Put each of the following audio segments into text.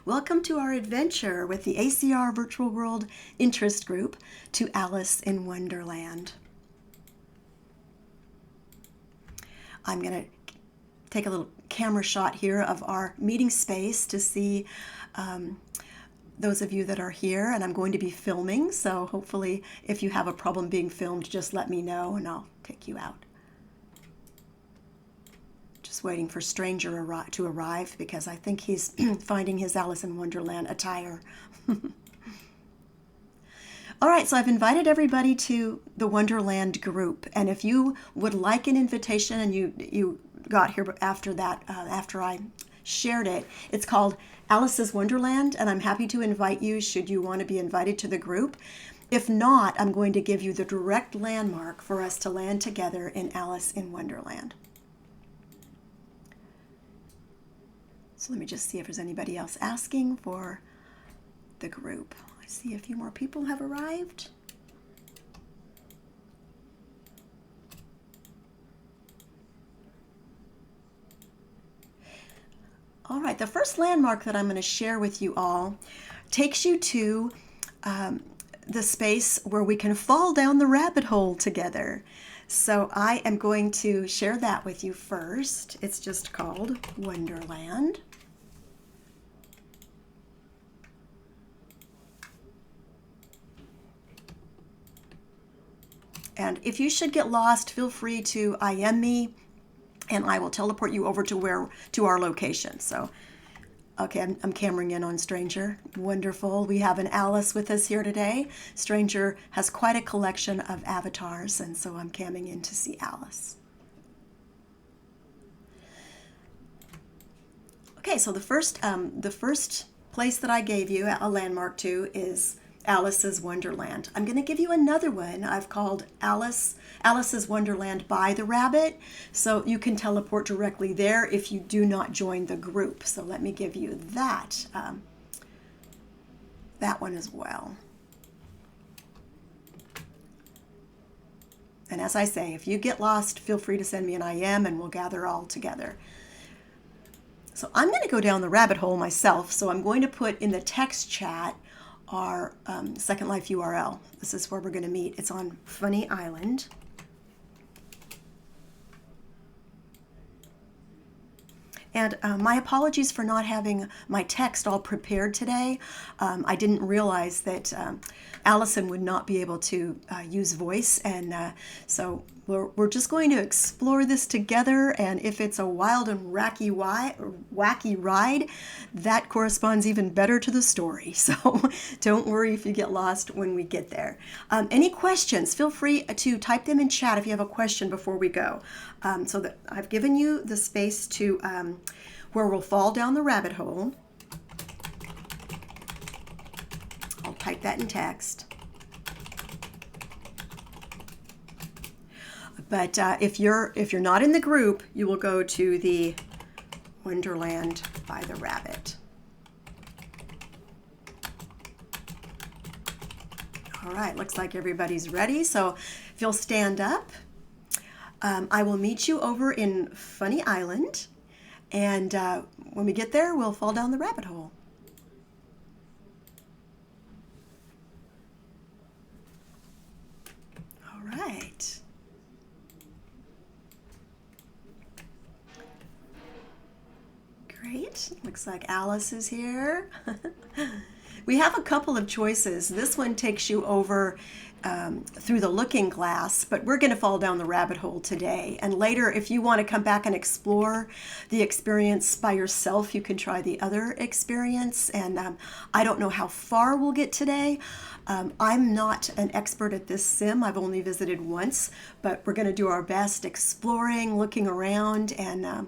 Welcome to our adventure with the ACR Virtual World Interest Group to Alice in Wonderland. I'm going to take a little camera shot here of our meeting space to see those of you that are here, and I'm going to be filming, so hopefully if you have a problem being filmed, just let me know and I'll take you out. Just waiting for Stranger to arrive because I think he's finding his Alice in Wonderland attire. All right, so I've invited everybody to the Wonderland group, and if you would like an invitation and you got here after that, after I shared it, it's called Alice's Wonderland, and I'm happy to invite you should you want to be invited to the group. If not, I'm going to give you the direct landmark for us to land together in Alice in Wonderland. So let me just see if there's anybody else asking for the group. I see a few more people have arrived. All right, the first landmark that I'm going to share with you all takes you to the space where we can fall down the rabbit hole together. So I am going to share that with you first. It's just called Wonderland. And if you should get lost, feel free to IM me and I will teleport you over to our location. So, okay, I'm cameraing in on Stranger. Wonderful. We have an Alice with us here today. Stranger has quite a collection of avatars, and so I'm camming in to see Alice. Okay, so the first place that I gave you a landmark to is Alice's Wonderland. I'm going to give you another one I've called Alice's Wonderland by the Rabbit, so you can teleport directly there if you do not join the group. So let me give you that one as well. And as I say, if you get lost, feel free to send me an IM and we'll gather all together. So I'm going to go down the rabbit hole myself, so I'm going to put in the text chat our Second Life URL. This is where we're going to meet. It's on Funny Island. And my apologies for not having my text all prepared today. I didn't realize that Allison would not be able to use voice, and so we're just going to explore this together, and if it's a wild and wacky ride, that corresponds even better to the story. So don't worry if you get lost when we get there. Any questions, feel free to type them in chat if you have a question before we go. So that I've given you the space to where we'll fall down the rabbit hole. I'll type that in text. But if you're not in the group, you will go to the Wonderland by the Rabbit. All right, looks like everybody's ready. So if you'll stand up, I will meet you over in Funny Island. And when we get there, we'll fall down the rabbit hole. All right. Great. Looks like Alice is here. We have a couple of choices. This one takes you over through the looking glass, but we're going to fall down the rabbit hole today. And later, if you want to come back and explore the experience by yourself, you can try the other experience. And I don't know how far we'll get today. I'm not an expert at this sim. I've only visited once, but we're going to do our best exploring, looking around, and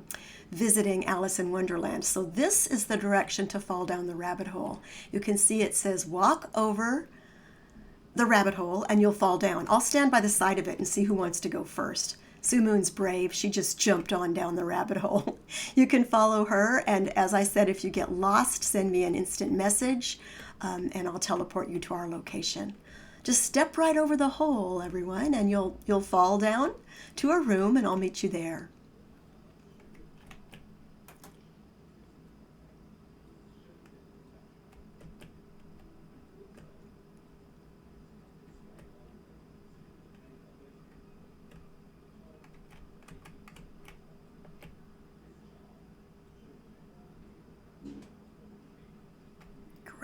visiting Alice in Wonderland. So this is the direction to fall down the rabbit hole. You can see it says walk over the rabbit hole and you'll fall down. I'll stand by the side of it and see who wants to go first. Sue Moon's brave. She just jumped on down the rabbit hole. You can follow her, and as I said, if you get lost, send me an instant message and I'll teleport you to our location. Just step right over the hole, everyone, and you'll fall down to a room and I'll meet you there.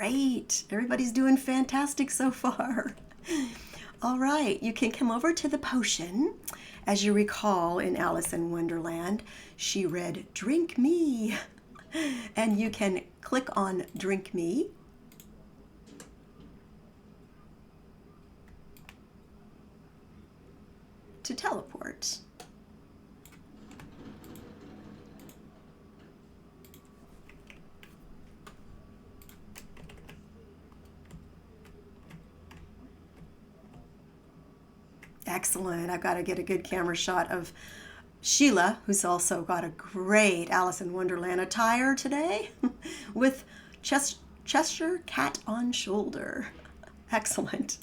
Great. Everybody's doing fantastic so far. All right, you can come over to the potion. As you recall, in Alice in Wonderland, she read, "Drink me." And you can click on Drink Me. To teleport. Excellent. I've got to get a good camera shot of Sheila, who's also got a great Alice in Wonderland attire today with Cheshire Cat on shoulder. Excellent.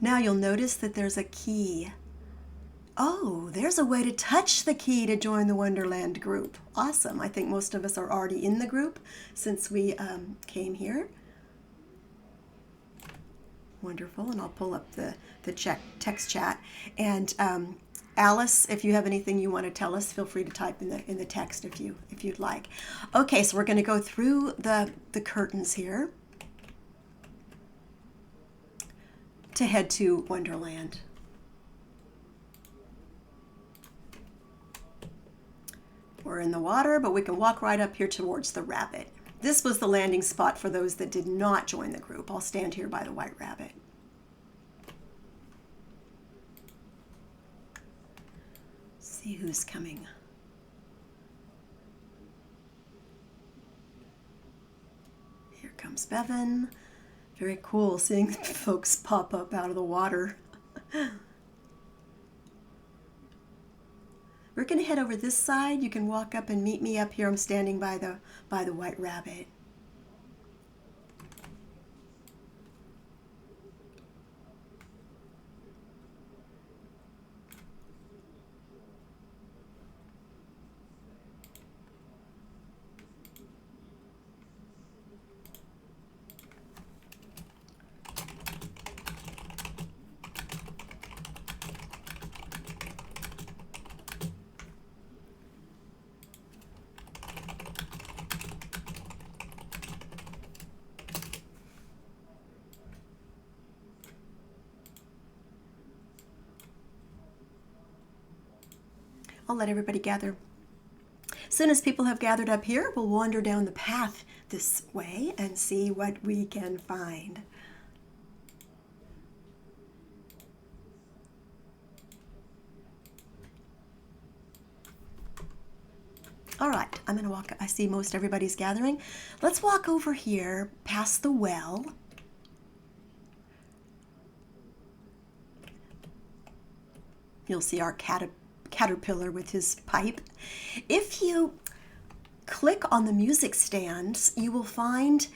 Now you'll notice that there's a key. Oh, there's a way to touch the key to join the Wonderland group. Awesome. I think most of us are already in the group since we came here. Wonderful. And I'll pull up the text chat. And Alice, if you have anything you want to tell us, feel free to type in the text if you'd like. Okay, so we're going to go through the curtains here to head to Wonderland. We're in the water, but we can walk right up here towards the rabbit. This was the landing spot for those that did not join the group. I'll stand here by the white rabbit. See who's coming. Here comes Bevan. Very cool seeing folks pop up out of the water. We're going to head over this side. You can walk up and meet me up here. I'm standing by the white rabbit. I'll let everybody gather. As soon as people have gathered up here, we'll wander down the path this way and see what we can find. All right, I'm going to walk. I see most everybody's gathering. Let's walk over here past the well. You'll see our caterpillar with his pipe. If you click on the music stands, you will find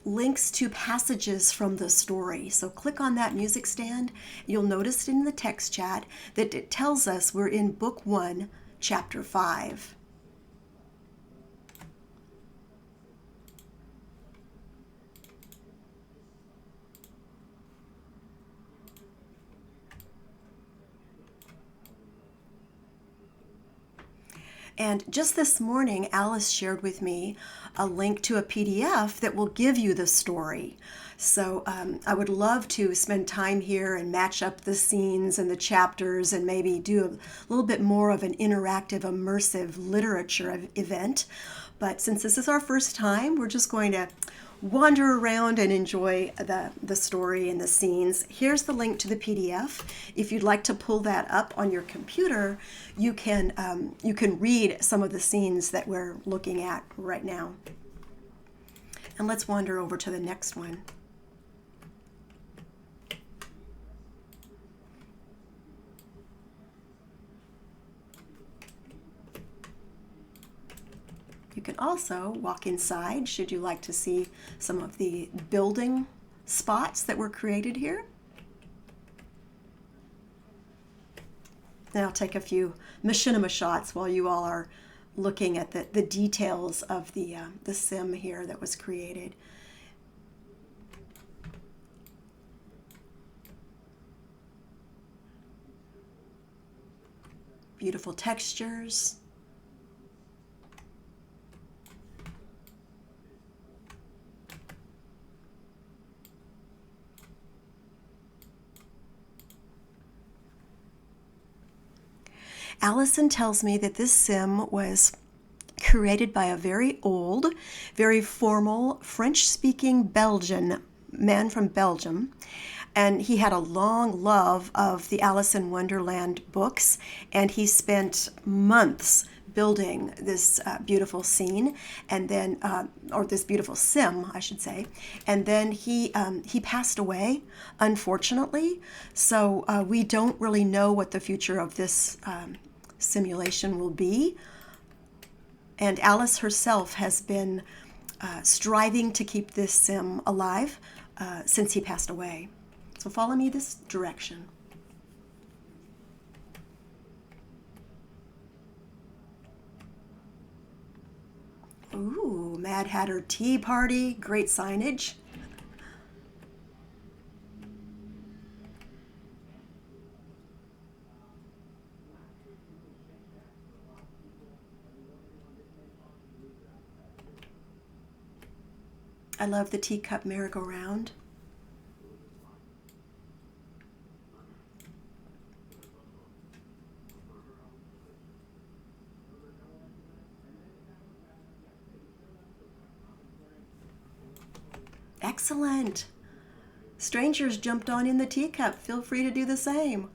links to passages from the story. So click on that music stand. You'll notice in the text chat that it tells us we're in Book 1, Chapter 5. And just this morning, Alice shared with me a link to a PDF that will give you the story. So I would love to spend time here and match up the scenes and the chapters and maybe do a little bit more of an interactive, immersive literature event. But since this is our first time, we're just going to wander around and enjoy the story and the scenes. Here's the link to the PDF. If you'd like to pull that up on your computer, you can read some of the scenes that we're looking at right now. And let's wander over to the next one. You can also walk inside should you like to see some of the building spots that were created here. Then I'll take a few machinima shots while you all are looking at the details of the sim here that was created. Beautiful textures. Allison tells me that this sim was created by a very old, very formal, French-speaking Belgian man from Belgium. And he had a long love of the Alice in Wonderland books, and he spent months building this beautiful scene, and then, or this beautiful sim, I should say. And then he passed away, unfortunately. So we don't really know what the future of this simulation will be. And Alice herself has been striving to keep this sim alive since he passed away. So follow me this direction. Ooh, Mad Hatter Tea Party, great signage. I love the teacup merry-go-round. Excellent. Strangers jumped on in the teacup. Feel free to do the same.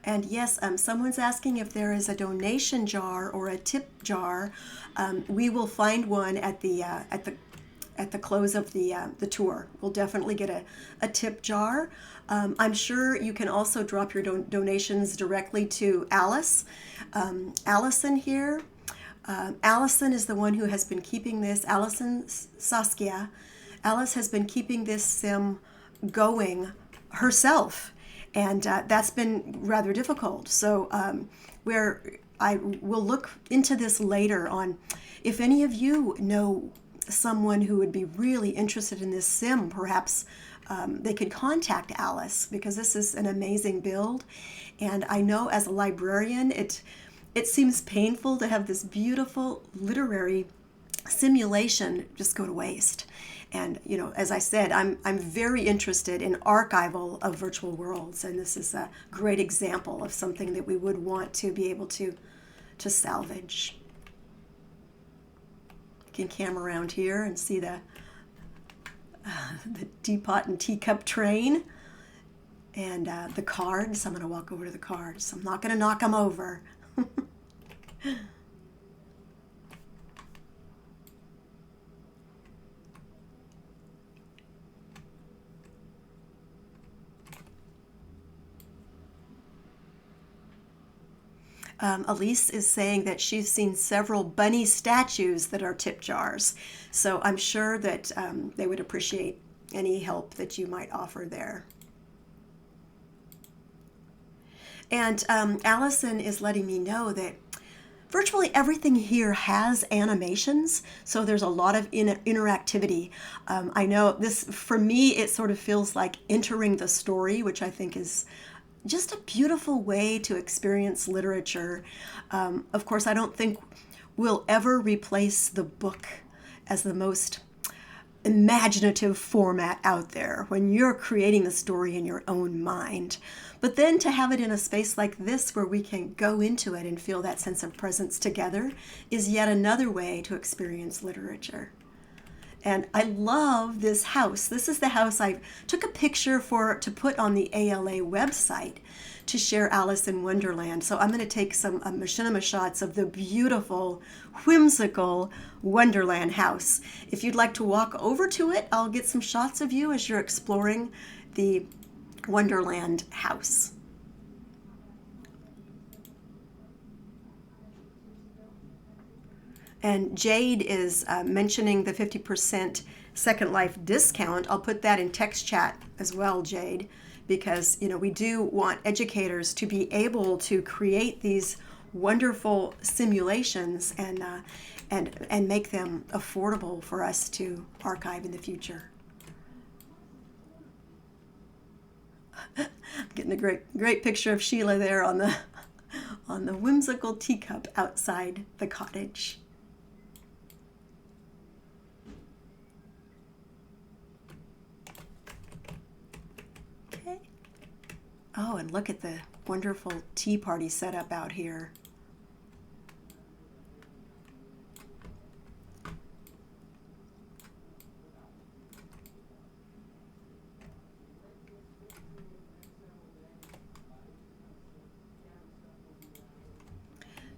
And yes, someone's asking if there is a donation jar or a tip jar. We will find one at the close of the tour. We'll definitely get a tip jar. I'm sure you can also drop your donations directly to Alice. Allison here. Allison is the one who has been keeping this. Allison Saskia. Alice has been keeping this sim going herself. And that's been rather difficult. So where I will look into this later on, if any of you know someone who would be really interested in this sim, perhaps they could contact Alice, because this is an amazing build. And I know as a librarian, it seems painful to have this beautiful literary simulation just go to waste. And, you know, as I said, I'm very interested in archival of virtual worlds, and this is a great example of something that we would want to be able to salvage. You can cam around here and see the teapot and teacup train, and the cards. I'm going to walk over to the cards. I'm not going to knock them over. Elise is saying that she's seen several bunny statues that are tip jars. So I'm sure that they would appreciate any help that you might offer there. And Allison is letting me know that virtually everything here has animations, so there's a lot of interactivity. I know this, for me, it sort of feels like entering the story, which I think is just a beautiful way to experience literature. Of course, I don't think we'll ever replace the book as the most imaginative format out there when you're creating the story in your own mind. But then to have it in a space like this where we can go into it and feel that sense of presence together is yet another way to experience literature. And I love this house. This is the house I took a picture to put on the ALA website to share Alice in Wonderland. So I'm going to take some machinima shots of the beautiful, whimsical Wonderland house. If you'd like to walk over to it, I'll get some shots of you as you're exploring the Wonderland house. And Jade is mentioning the 50% Second Life discount. I'll put that in text chat as well, Jade, because we do want educators to be able to create these wonderful simulations and make them affordable for us to archive in the future. Getting a great picture of Sheila there on on the whimsical teacup outside the cottage. Okay. Oh, and look at the wonderful tea party set up out here.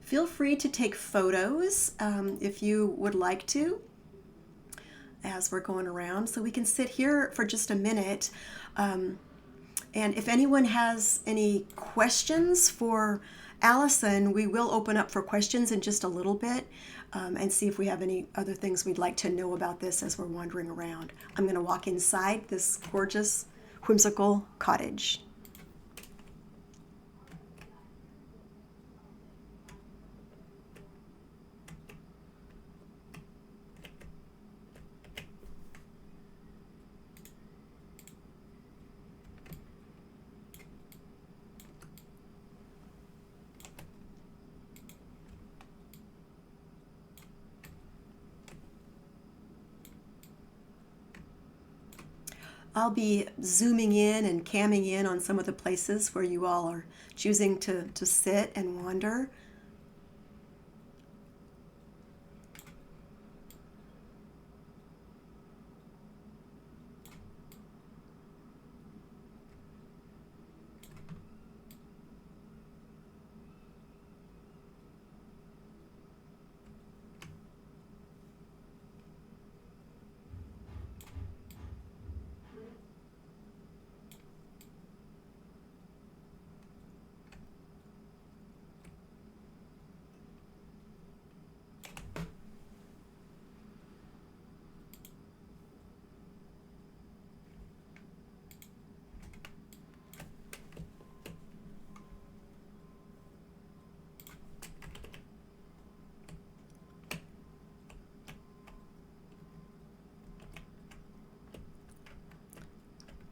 Feel free to take photos if you would like to as we're going around. So we can sit here for just a minute. And if anyone has any questions for Allison, we will open up for questions in just a little bit and see if we have any other things we'd like to know about this as we're wandering around. I'm going to walk inside this gorgeous, whimsical cottage. I'll be zooming in and camming in on some of the places where you all are choosing to sit and wander.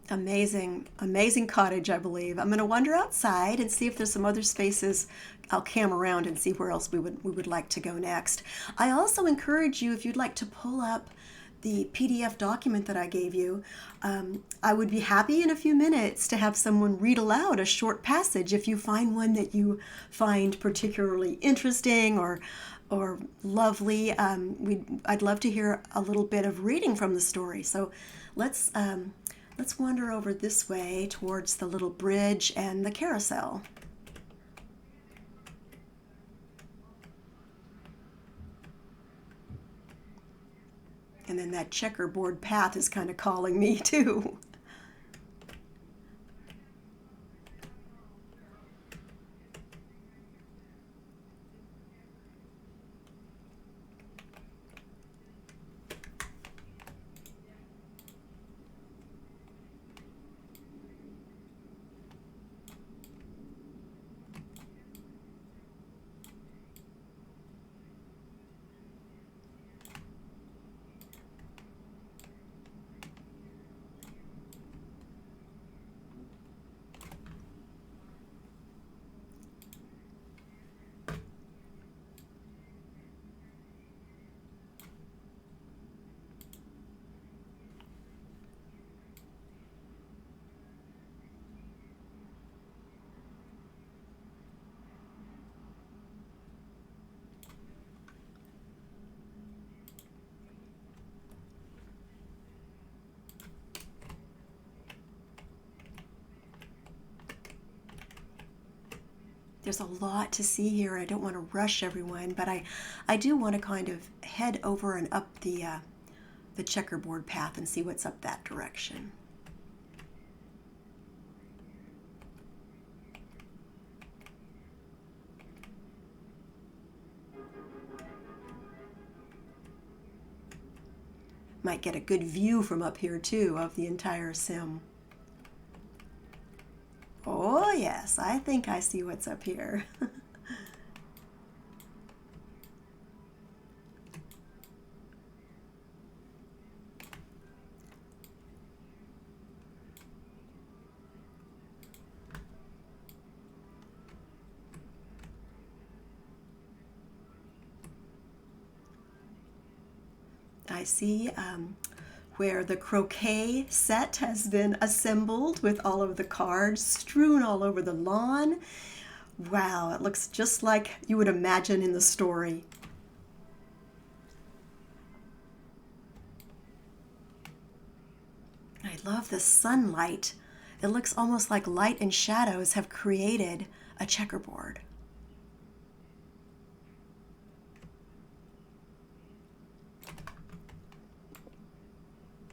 Amazing, amazing cottage, I believe. I'm going to wander outside and see if there's some other spaces. I'll cam around and see where else we would like to go next. I also encourage you, if you'd like to pull up the PDF document that I gave you, I would be happy in a few minutes to have someone read aloud a short passage if you find one that you find particularly interesting or lovely. I'd love to hear a little bit of reading from the story. So let's wander over this way towards the little bridge and the carousel. And then that checkerboard path is kind of calling me too. There's a lot to see here. I don't want to rush everyone, but I do want to kind of head over and up the checkerboard path and see what's up that direction. Might get a good view from up here too of the entire sim. Oh yes, I think I see what's up here. I see where the croquet set has been assembled with all of the cards strewn all over the lawn. Wow, it looks just like you would imagine in the story. I love the sunlight. It looks almost like light and shadows have created a checkerboard.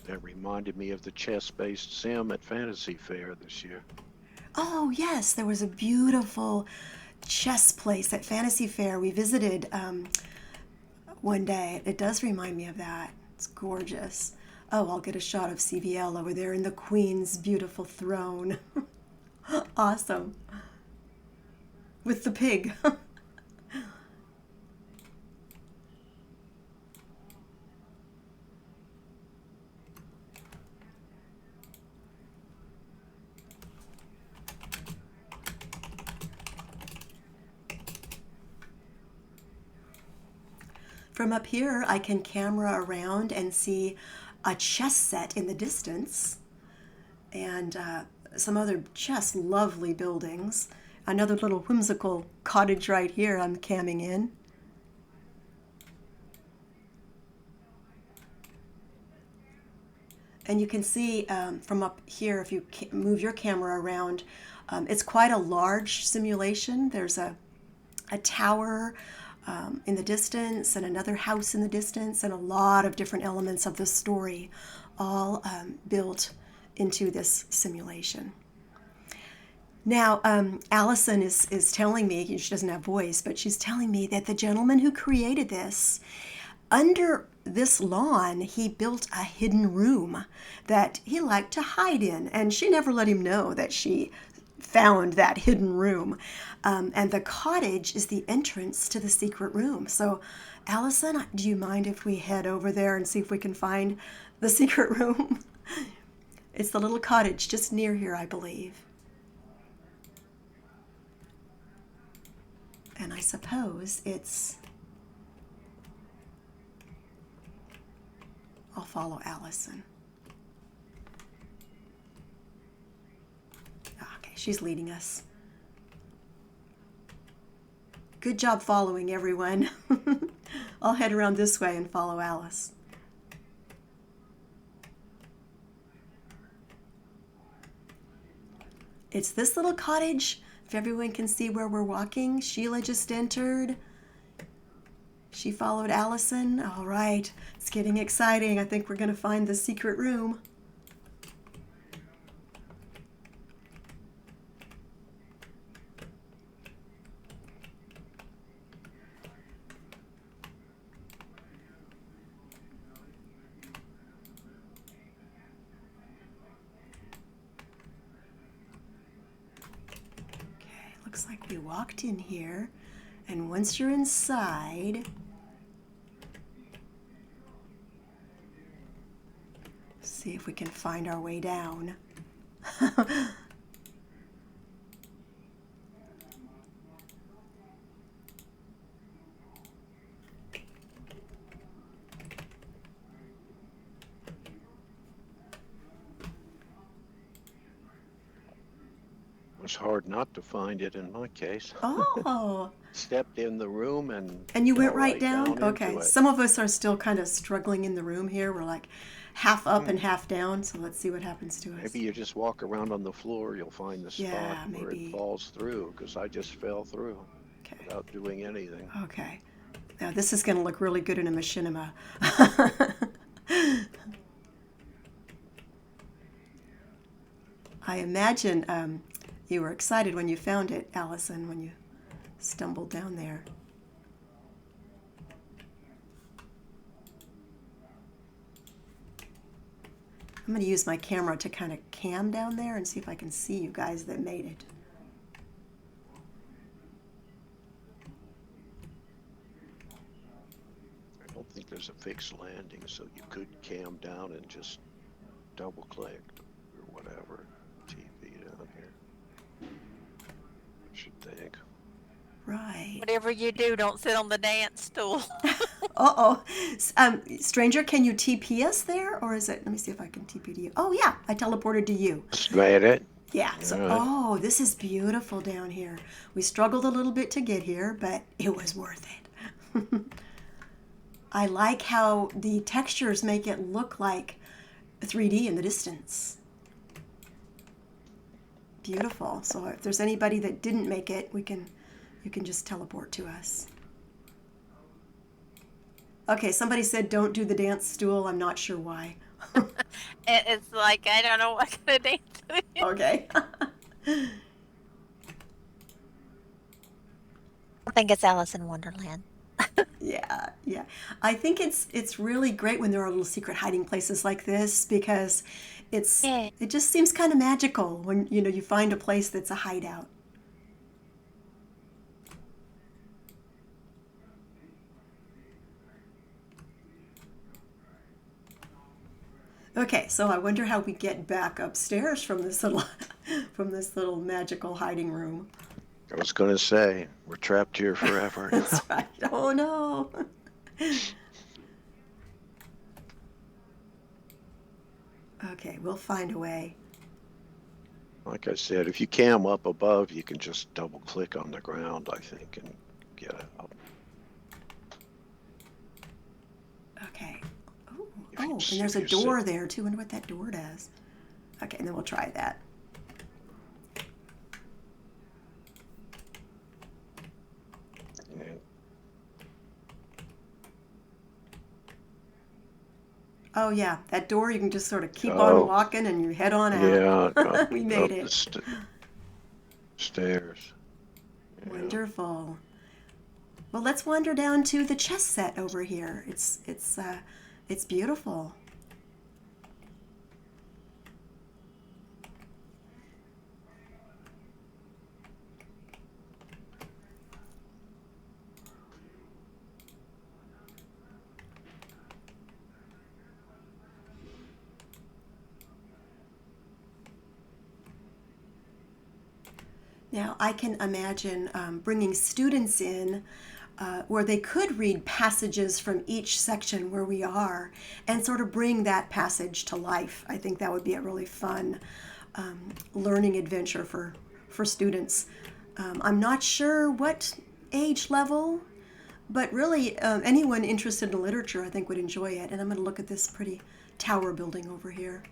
That reminded me of the chess-based sim at Fantasy Fair this year. Oh, yes, there was a beautiful chess place at Fantasy Fair we visited one day. It does remind me of that. It's gorgeous. Oh, I'll get a shot of CVL over there in the Queen's beautiful throne. Awesome. With the pig. From up here, I can camera around and see a chess set in the distance and some other just lovely buildings. Another little whimsical cottage right here I'm camming in. And you can see from up here, if you move your camera around, it's quite a large simulation. There's a tower in the distance and another house in the distance and a lot of different elements of the story all built into this simulation. Now, Allison is telling me, she doesn't have voice, but she's telling me that the gentleman who created this, under this lawn, he built a hidden room that he liked to hide in, and she never let him know that she found that hidden room. And the cottage is the entrance to the secret room. So, Allison, do you mind if we head over there and see if we can find the secret room? It's the little cottage just near here, I believe. And I suppose I'll follow Allison. Okay, she's leading us. Good job following, everyone. I'll head around this way and follow Alice. It's this little cottage. If everyone can see where we're walking, Sheila just entered. She followed Allison. All right, it's getting exciting. I think we're going to find the secret room. Looks like we walked in here, and once you're inside, see if we can find our way down. It's hard not to find it in my case. Oh. Stepped in the room and you went fell right down? Okay. into it. Some of us are still kind of struggling in the room here. We're like half up and half down, so let's see what happens to us. Maybe you just walk around on the floor, you'll find the spot where maybe. it falls through, because I just fell through without doing anything. Okay. Now this is going to look really good in a machinima. I imagine you were excited when you found it, Allison, when you stumbled down there. I'm going to use my camera to kind of cam down there and see if I can see you guys that made it. I don't think there's a fixed landing, so you could cam down and just double click or whatever. TV down here. I should think. Right. Whatever you do, don't sit on the dance stool. Uh-oh. Stranger, can you TP us there? Or is it, let me see if I can TP to you. Oh, yeah, I teleported to you. Just made it. Yeah, All so, right. oh, this is beautiful down here. We struggled a little bit to get here, but it was worth it. I like how the textures make it look like 3D in the distance. Beautiful. So if there's anybody that didn't make it, you can just teleport to us. Okay, somebody said don't do the dance stool. I'm not sure why. It's like I don't know what kind of dance it is. Okay. I think it's Alice in Wonderland. Yeah, yeah. I think it's really great when there are little secret hiding places like this because Yeah. it just seems kind of magical when you find a place that's a hideout. Okay, so I wonder how we get back upstairs from this little from this little magical hiding room. I was going to say, we're trapped here forever That's now. right. Oh no. Okay, we'll find a way. Like I said, if you cam up above, you can just double click on the ground, I think, and get out. Okay. Oh, If you, and there's if a you sit, door there too. Wonder what that door does. Okay, and then we'll try that. and, Oh yeah, that door you can just sort of keep on oh, walking and you head on out. yeah, We made up the it. stairs. Yeah. Wonderful. Well, let's wander down to the chess set over here. It's beautiful. Now, I can imagine bringing students in where they could read passages from each section where we are and sort of bring that passage to life. I think that would be a really fun learning adventure for students. I'm not sure what age level, but really anyone interested in literature I think would enjoy it. And I'm going to look at this pretty tower building over here.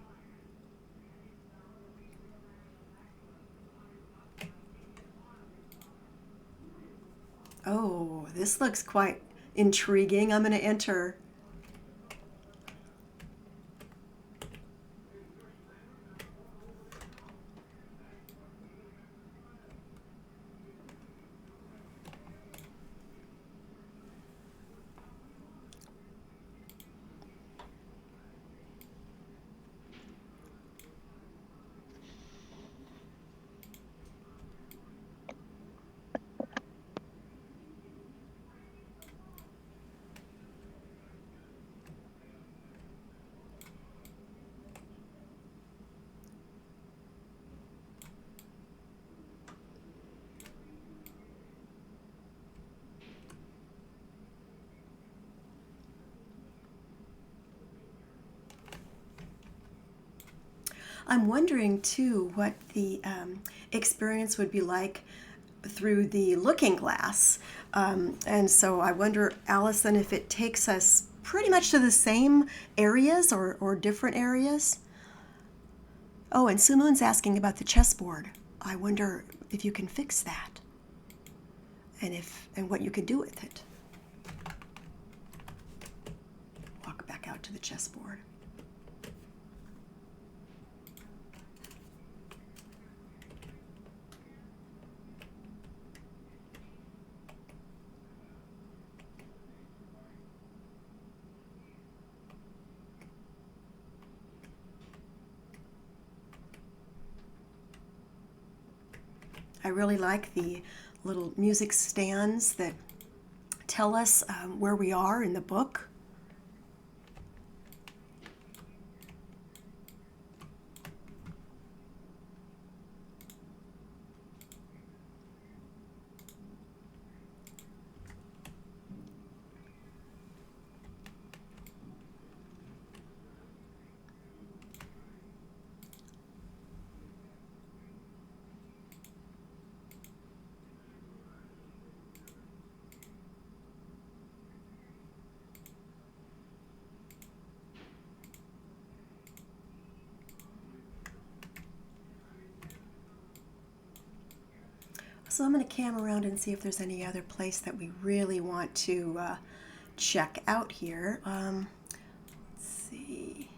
Oh, this looks quite intriguing. I'm going to enter. I'm wondering too what the experience would be like through the looking glass. And so I wonder, Allison, if it takes us pretty much to the same areas or different areas. Oh, and Sumoon's asking about the chessboard. I wonder if you can fix that and what you could do with it. Walk back out to the chessboard. I really like the little music stands that tell us where we are in the book. So I'm going to cam around and see if there's any other place that we really want to check out here. Let's see.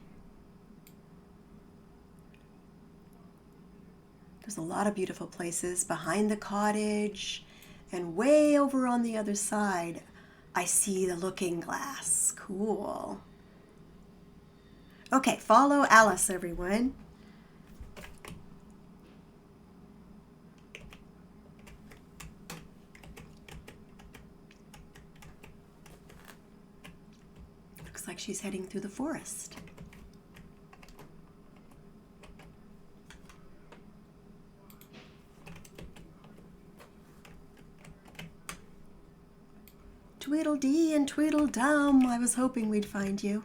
There's a lot of beautiful places behind the cottage, and way over on the other side, I see the looking glass. Cool. Okay, follow Alice, everyone. Looks like she's heading through the forest. Tweedledee and Tweedledum, I was hoping we'd find you.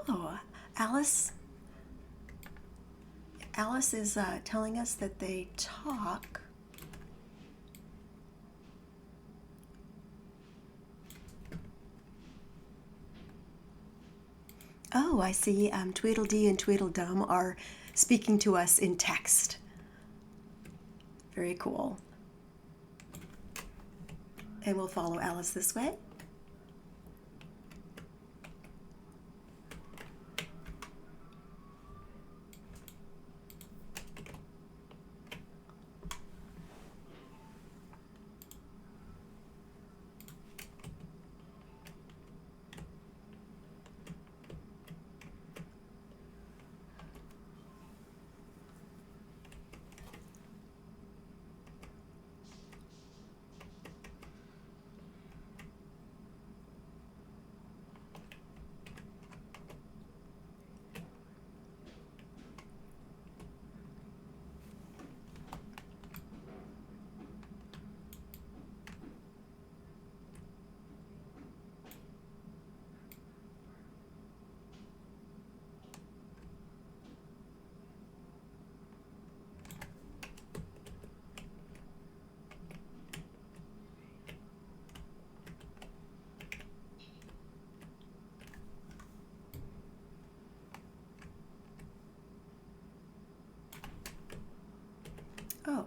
Oh, Alice. Alice is telling us that they talk. Oh, I see. Tweedledee and Tweedledum are speaking to us in text. Very cool. And we'll follow Alice this way. Oh.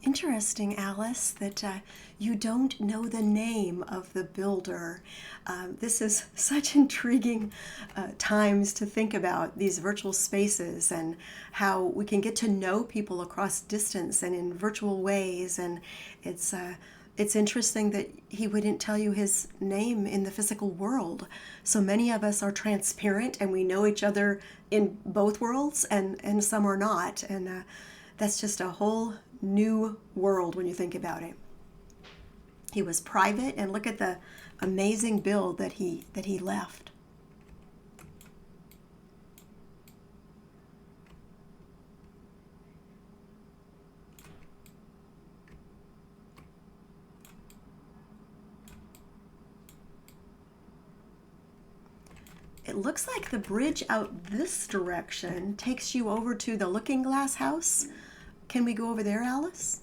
Interesting, Alice, that you don't know the name of the builder. This is such intriguing times to think about these virtual spaces and how we can get to know people across distance and in virtual ways. And it's interesting that he wouldn't tell you his name in the physical world. So many of us are transparent and we know each other in both worlds, and some are not. And that's just a whole new world when you think about it. He was private, and look at the amazing build that he left. it looks like the bridge out this direction takes you over to the Looking Glass house. Can we go over there, Alice?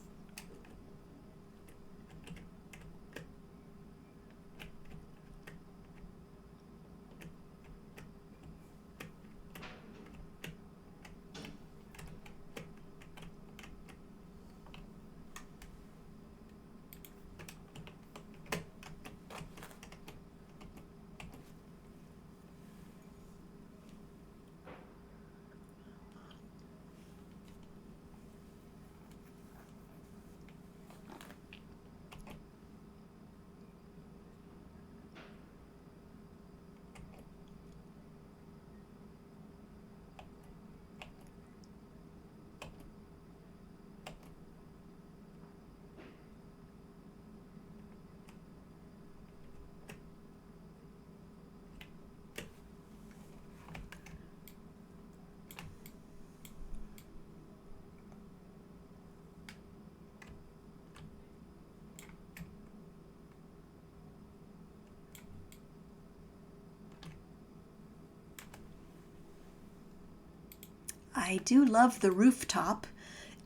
I do love the rooftop.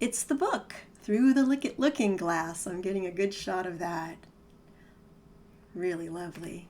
It's the book, Through the Looking Glass. I'm getting a good shot of that. Really lovely.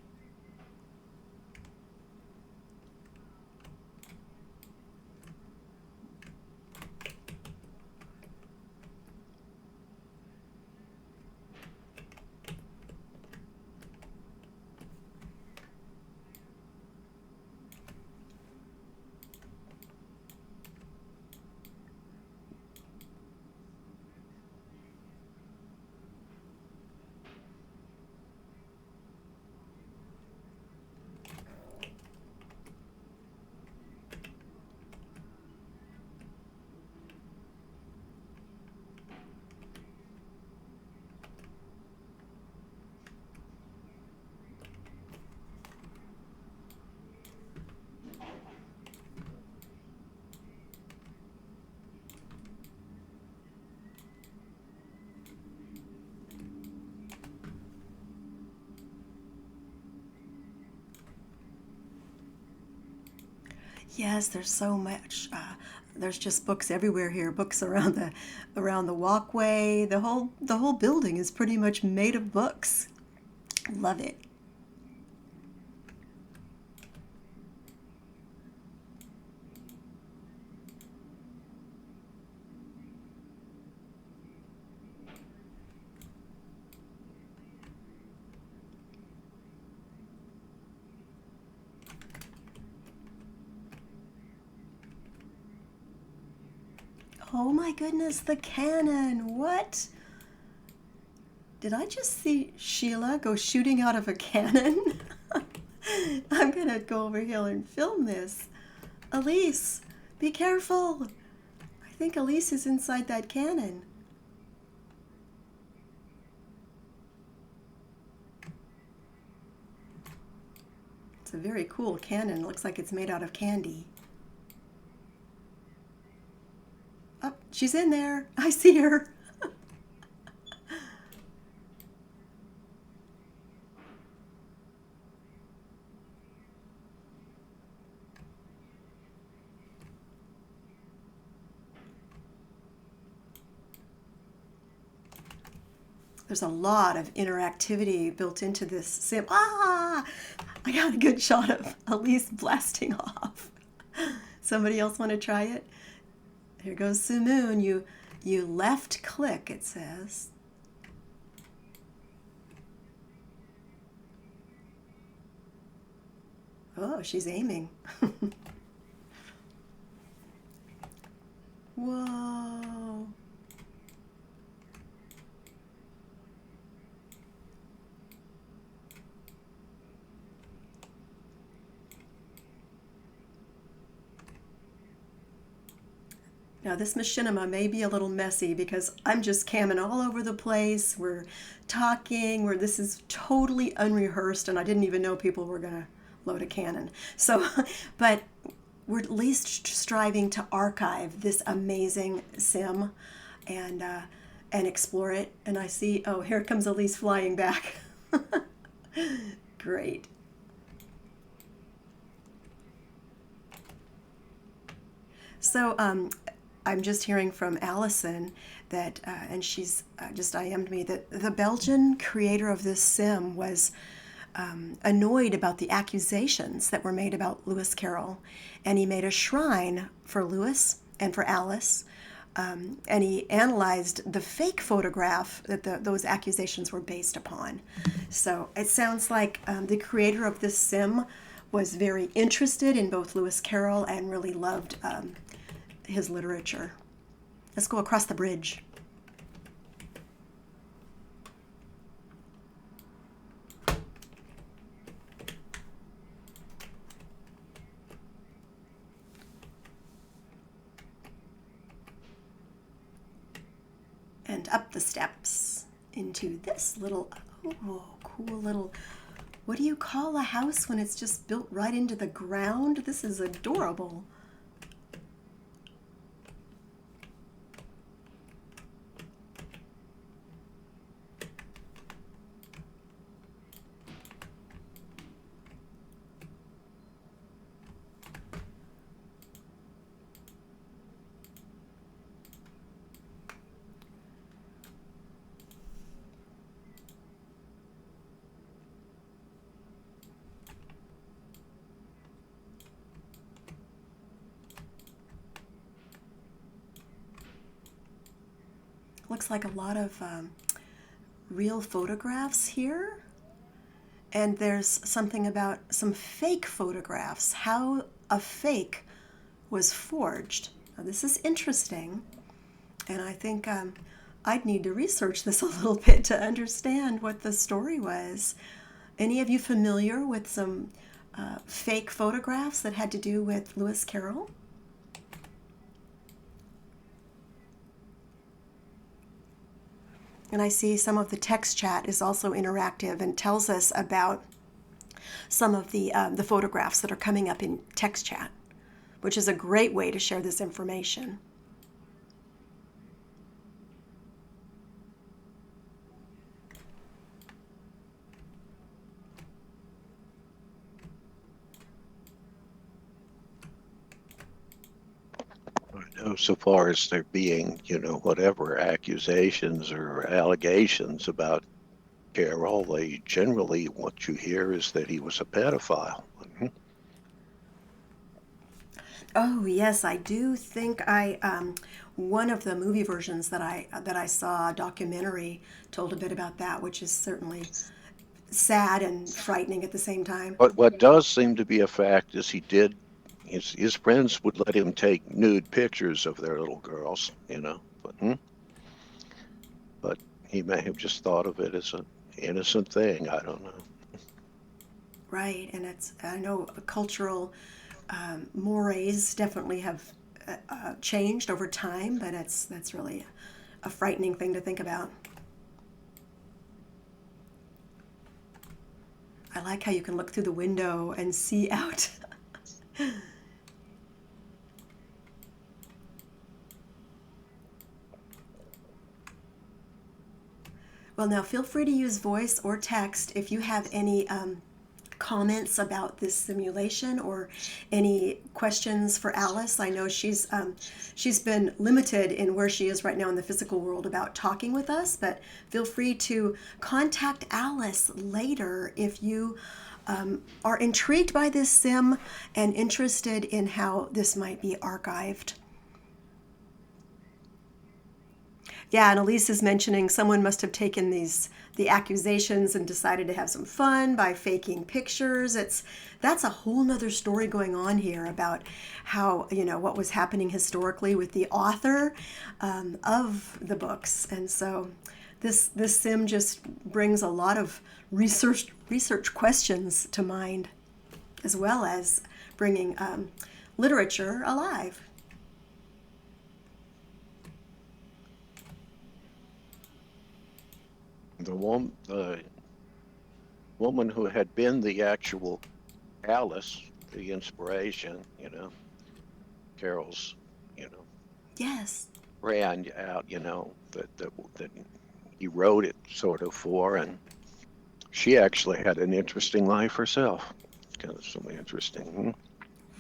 Yes, there's so much. There's just books everywhere here. Books around the walkway. The whole building is pretty much made of books. Love it. Oh my goodness, the cannon. What? Did I just see Sheila go shooting out of a cannon? I'm gonna go over here and film this. Elise, be careful. I think Elise is inside that cannon. It's a very cool cannon. Looks like it's made out of candy. Oh, she's in there. I see her. There's a lot of interactivity built into this sim. Ah! I got a good shot of Elise blasting off. Somebody else want to try it? Here goes Simoon. You left click, it says. Oh, she's aiming. Whoa. Now this machinima may be a little messy because I'm just camming all over the place. We're talking, this is totally unrehearsed, and I didn't even know people were gonna load a cannon. So, but we're at least striving to archive this amazing sim and explore it. And I see, oh, here comes Elise flying back. Great. So I'm just hearing from Allison that, and she's just IM'd me, that the Belgian creator of this sim was annoyed about the accusations that were made about Lewis Carroll, and he made a shrine for Lewis and for Alice. And he analyzed the fake photograph that those accusations were based upon. So it sounds like the creator of this sim was very interested in both Lewis Carroll and really loved his literature. Let's go across the bridge. And up the steps into this little, oh, cool little, what do you call a house when it's just built right into the ground? This is adorable. Looks like a lot of real photographs here. And there's something about some fake photographs, how a fake was forged. Now, this is interesting, and I think I'd need to research this a little bit to understand what the story was. Any of you familiar with some fake photographs that had to do with Lewis Carroll? And I see some of the text chat is also interactive and tells us about some of the photographs that are coming up in text chat, which is a great way to share this information. I know so far as there being, whatever accusations or allegations about Carroll, they generally, what you hear is that he was a pedophile. Oh yes, I do think one of the movie versions that I saw, a documentary, told a bit about that, which is certainly sad and frightening at the same time. But what does seem to be a fact is his friends would let him take nude pictures of their little girls, but he may have just thought of it as an innocent thing. I don't know. Right, and I know cultural mores definitely have changed over time, but that's really a frightening thing to think about. I like how you can look through the window and see out. Well, now feel free to use voice or text if you have any comments about this simulation or any questions for Alice. I know she's been limited in where she is right now in the physical world about talking with us, but feel free to contact Alice later if you are intrigued by this sim and interested in how this might be archived. Yeah, and Elise is mentioning someone must have taken the accusations and decided to have some fun by faking pictures. That's a whole nother story going on here about how, what was happening historically with the author of the books. And so this sim just brings a lot of research questions to mind, as well as bringing literature alive. The woman who had been the actual Alice, the inspiration, Carol's, Yes. ran out, that he wrote it sort of for, and she actually had an interesting life herself. Kind of something interesting.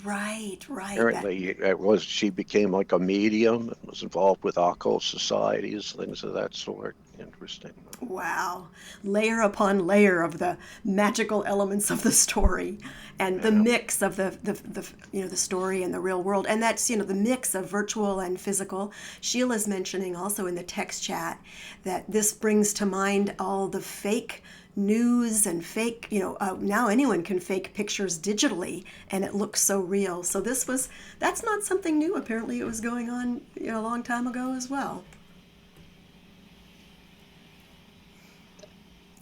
Right, right. That Apparently, she became like a medium and was involved with occult societies, things of that sort. Interesting. Wow. Layer upon layer of the magical elements of the story and the Yeah. mix of the story and the real world. And that's, the mix of virtual and physical. Sheila's mentioning also in the text chat that this brings to mind all the fake news and fake, now anyone can fake pictures digitally and it looks so real. So that's not something new. Apparently it was going on, a long time ago as well.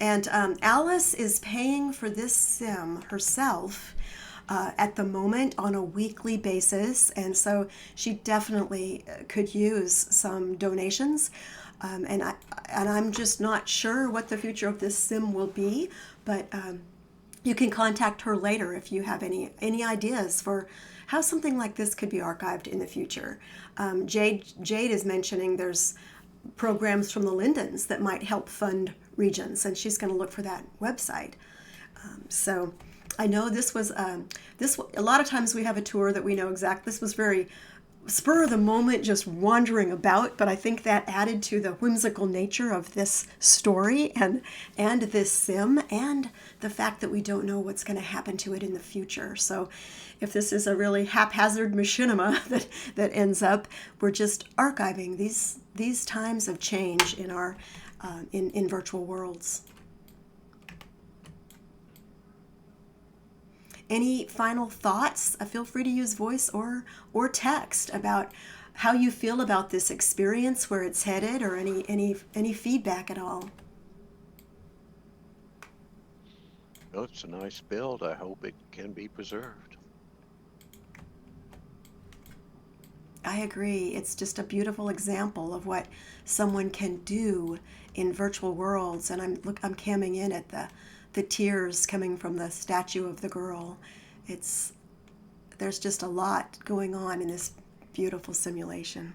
And Alice is paying for this sim herself at the moment on a weekly basis. And so she definitely could use some donations. I'm just not sure what the future of this sim will be, but you can contact her later if you have any ideas for how something like this could be archived in the future. Jade is mentioning there's programs from the Lindens that might help fund regions, and she's going to look for that website. So I know this was this. A lot of times we have a tour that we know exact. This was very spur of the moment, just wandering about. But I think that added to the whimsical nature of this story and this sim, and the fact that we don't know what's going to happen to it in the future. So if this is a really haphazard machinima that ends up, we're just archiving these times of change in our in virtual worlds. Any final thoughts? Feel free to use voice or text about how you feel about this experience, where it's headed, or any feedback at all. Oh, it's a nice build. I hope it can be preserved. I agree. It's just a beautiful example of what someone can do in virtual worlds. And I'm camming in at the tears coming from the statue of the girl. There's just a lot going on in this beautiful simulation.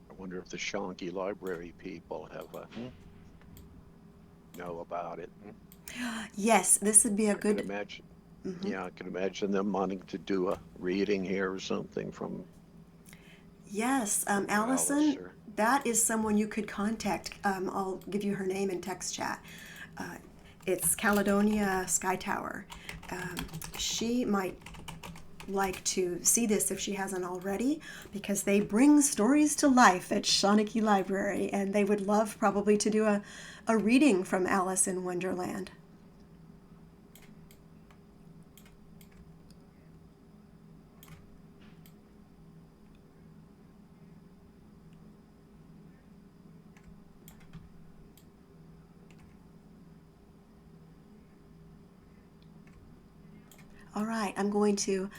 I wonder if the Shonky Library people have know about it. Yes, this would be a I can good. imagine. Mhm. Yeah, I can imagine them wanting to do a reading here or something from Yes, Alice. Allison, Or that is someone you could contact. I'll give you her name in text chat. Uh, it's Caledonia Sky Tower. Um, she might like to see this if she hasn't already, because they bring stories to life at Shawnee Library, and they would love probably to do a reading from Alice in Wonderland. All right, I'm going to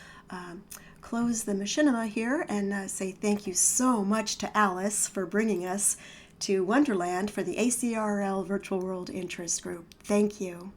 close the machinima here and say thank you so much to Alice for bringing us to Wonderland for the ACRL Virtual World Interest Group. Thank you.